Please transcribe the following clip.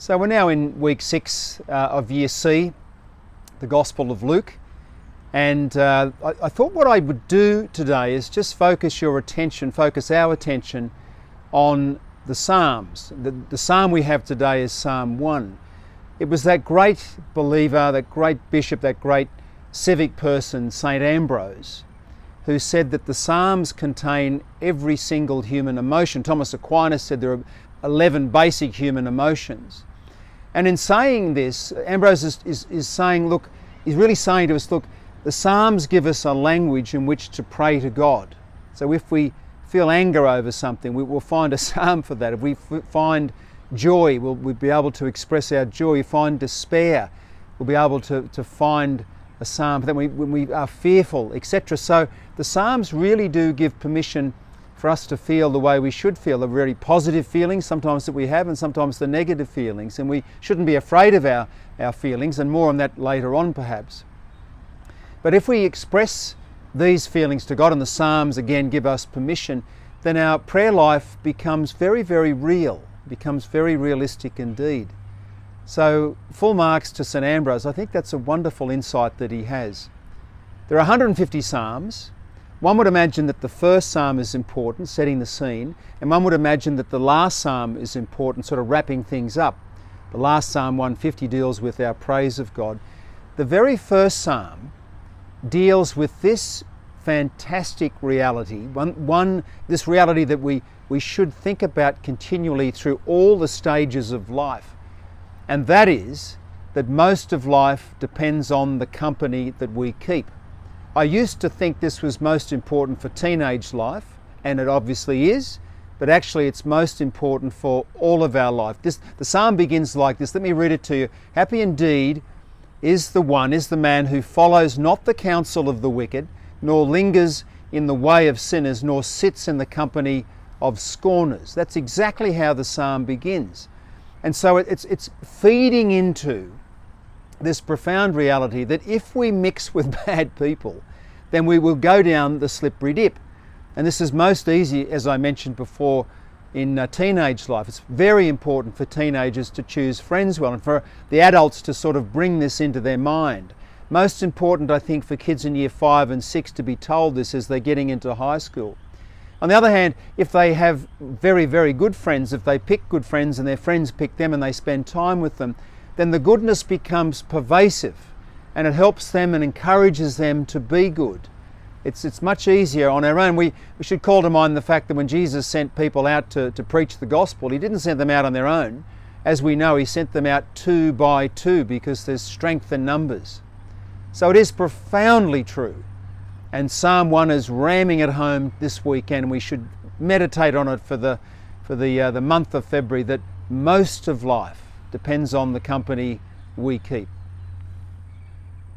So we're now in week 6 of year C, the Gospel of Luke, and I thought what I would do today is just focus our attention on the Psalms. The Psalm we have today is Psalm 1. It was that great believer, that great bishop, that great civic person, St. Ambrose, who said that the Psalms contain every single human emotion. Thomas Aquinas said there are 11 basic human emotions. And in saying this, Ambrose is saying, look, he's really saying to us, look, the Psalms give us a language in which to pray to God. So if we feel anger over something, we will find a psalm for that. If we find joy, we'll be able to express our joy. If we find despair, we'll be able to find a psalm for that. When we are fearful, etc. So the Psalms really do give permission for us to feel the way we should feel, the very positive feelings sometimes that we have, and sometimes the negative feelings. And we shouldn't be afraid of our feelings, and more on that later on perhaps. But if we express these feelings to God, and the Psalms again give us permission, then our prayer life becomes very, very real, becomes very realistic indeed. So full marks to St. Ambrose. I think that's a wonderful insight that he has. There are 150 Psalms. One would imagine that the first psalm is important, setting the scene, and one would imagine that the last psalm is important, sort of wrapping things up. The last psalm, 150, deals with our praise of God. The very first psalm deals with this fantastic reality, this reality that we should think about continually through all the stages of life, and that is that most of life depends on the company that we keep. I used to think this was most important for teenage life, and it obviously is, but actually it's most important for all of our life. The psalm begins like this. Let me read it to you. Happy indeed is the man who follows not the counsel of the wicked, nor lingers in the way of sinners, nor sits in the company of scorners. That's exactly how the psalm begins. And so it's feeding into this profound reality that if we mix with bad people, then we will go down the slippery dip. And this is most easy, as I mentioned before, in teenage life. It's very important for teenagers to choose friends well, and for the adults to sort of bring this into their mind. Most important, I think, for kids in year 5 and 6 to be told this as they're getting into high school. On the other hand, if they have very, very good friends, if they pick good friends and their friends pick them and they spend time with them, then the goodness becomes pervasive, and it helps them and encourages them to be good. It's much easier on our own. We should call to mind the fact that when Jesus sent people out to preach the gospel, he didn't send them out on their own. As we know, he sent them out 2 by 2 because there's strength in numbers. So it is profoundly true. And Psalm 1 is ramming it home this weekend. We should meditate on it for the month of February, that most of life depends on the company we keep.